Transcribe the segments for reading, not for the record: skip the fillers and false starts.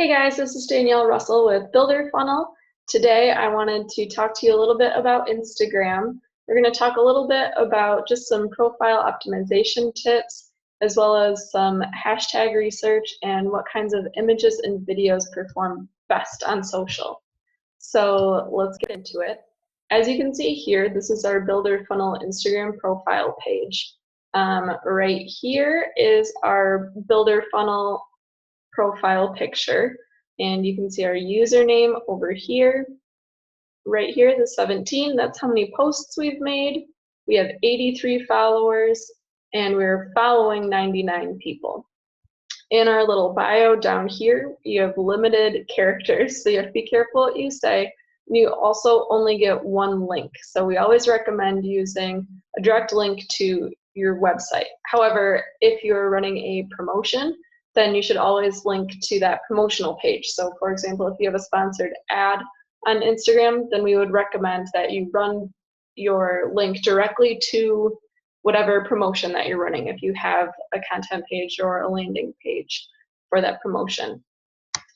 Hey guys, this is Danielle Russell with Builder Funnel. Today I wanted to talk to you a little bit about Instagram. We're going to talk a little bit about just some profile optimization tips, as well as some hashtag research and what kinds of images and videos perform best on social. So let's get into it. As you can see here, this is our Builder Funnel Instagram profile page. Right here is our Builder Funnel profile picture, and you can see our username over here. Right here, the 17, that's how many posts we've made. We have 83 followers, and we're following 99 people. In our little bio down here, you have limited characters, so you have to be careful what you say. You also only get one link, so we always recommend using a direct link to your website. However, if you're running a promotion, then you should always link to that promotional page. So for example, if you have a sponsored ad on Instagram, then we would recommend that you run your link directly to whatever promotion that you're running, if you have a content page or a landing page for that promotion.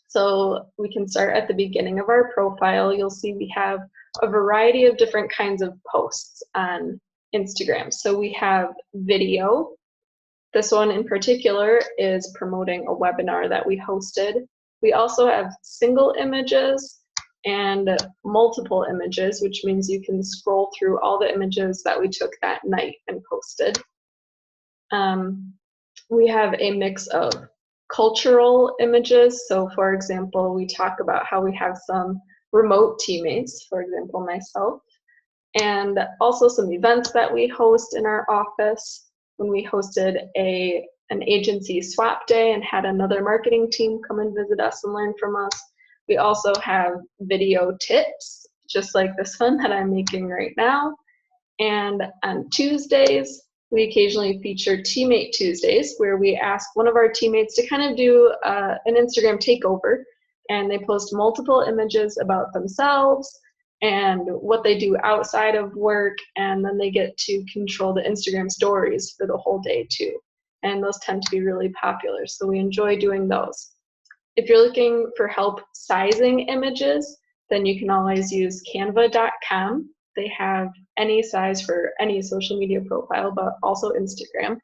So we can start at the beginning of our profile. You'll see we have a variety of different kinds of posts on Instagram. So we have video. This one in particular is promoting a webinar that we hosted. We also have single images and multiple images, which means you can scroll through all the images that we took that night and posted. We have a mix of cultural images. So for example, we talk about how we have some remote teammates, for example, myself, and also some events that we host in our office. When we hosted an agency swap day and had another marketing team come and visit us and learn from us. We also have video tips, just like this one that I'm making right now. And on Tuesdays, we occasionally feature Teammate Tuesdays, where we ask one of our teammates to kind of do an Instagram takeover, and they post multiple images about themselves and what they do outside of work, and then they get to control the Instagram stories for the whole day too. And those tend to be really popular, so we enjoy doing those. If you're looking for help sizing images, then you can always use canva.com. They have any size for any social media profile, but also Instagram.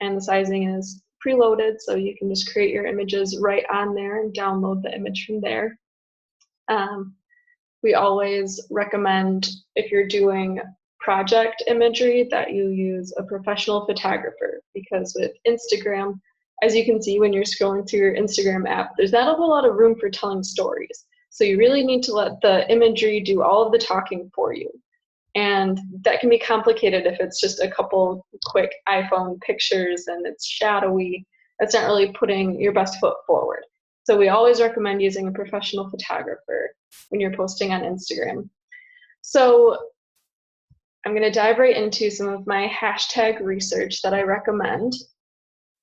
And the sizing is preloaded, so you can just create your images right on there and download the image from there. We always recommend, if you're doing project imagery, that you use a professional photographer, because with Instagram, as you can see when you're scrolling through your Instagram app, there's not a whole lot of room for telling stories. So you really need to let the imagery do all of the talking for you. And that can be complicated if it's just a couple quick iPhone pictures and it's shadowy. That's not really putting your best foot forward. So we always recommend using a professional photographer when you're posting on Instagram. So I'm going to dive right into some of my hashtag research that I recommend.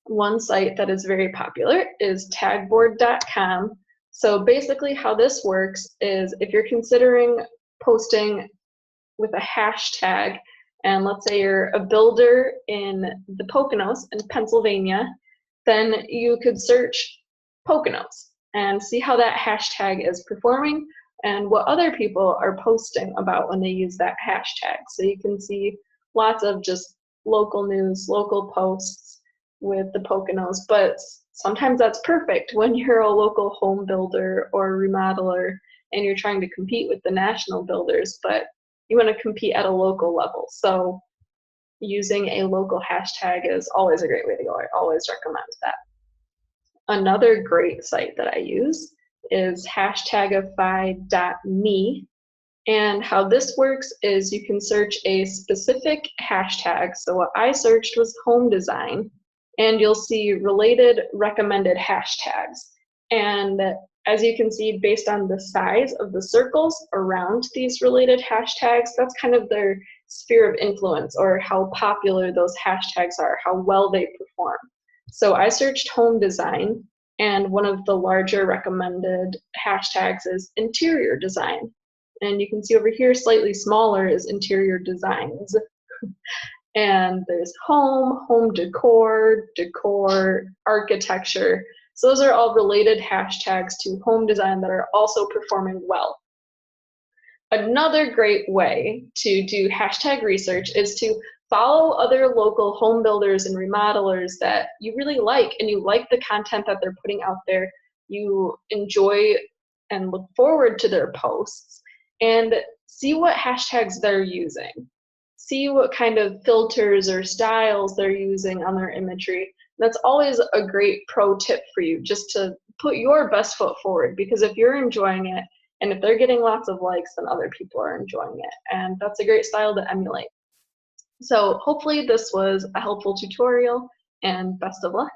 One site that is very popular is tagboard.com. So basically how this works is, if you're considering posting with a hashtag, and let's say you're a builder in the Poconos in Pennsylvania, then you could search Poconos and see how that hashtag is performing and what other people are posting about when they use that hashtag. So you can see lots of just local news, local posts with the Poconos, but sometimes that's perfect when you're a local home builder or remodeler and you're trying to compete with the national builders, but you want to compete at a local level. So using a local hashtag is always a great way to go. I always recommend that. Another great site that I use is hashtagify.me. And how this works is you can search a specific hashtag. So what I searched was home design, and you'll see related recommended hashtags. And as you can see, based on the size of the circles around these related hashtags, that's kind of their sphere of influence, or how popular those hashtags are, how well they perform. So I searched home design, and one of the larger recommended hashtags is interior design. And you can see over here, slightly smaller is interior designs. And there's home, home decor, decor, architecture. So those are all related hashtags to home design that are also performing well. Another great way to do hashtag research is to follow other local home builders and remodelers that you really like, and you like the content that they're putting out there. You enjoy and look forward to their posts, and see what hashtags they're using. See what kind of filters or styles they're using on their imagery. That's always a great pro tip for you, just to put your best foot forward, because if you're enjoying it and if they're getting lots of likes, then other people are enjoying it, and that's a great style to emulate. So hopefully this was a helpful tutorial, and best of luck.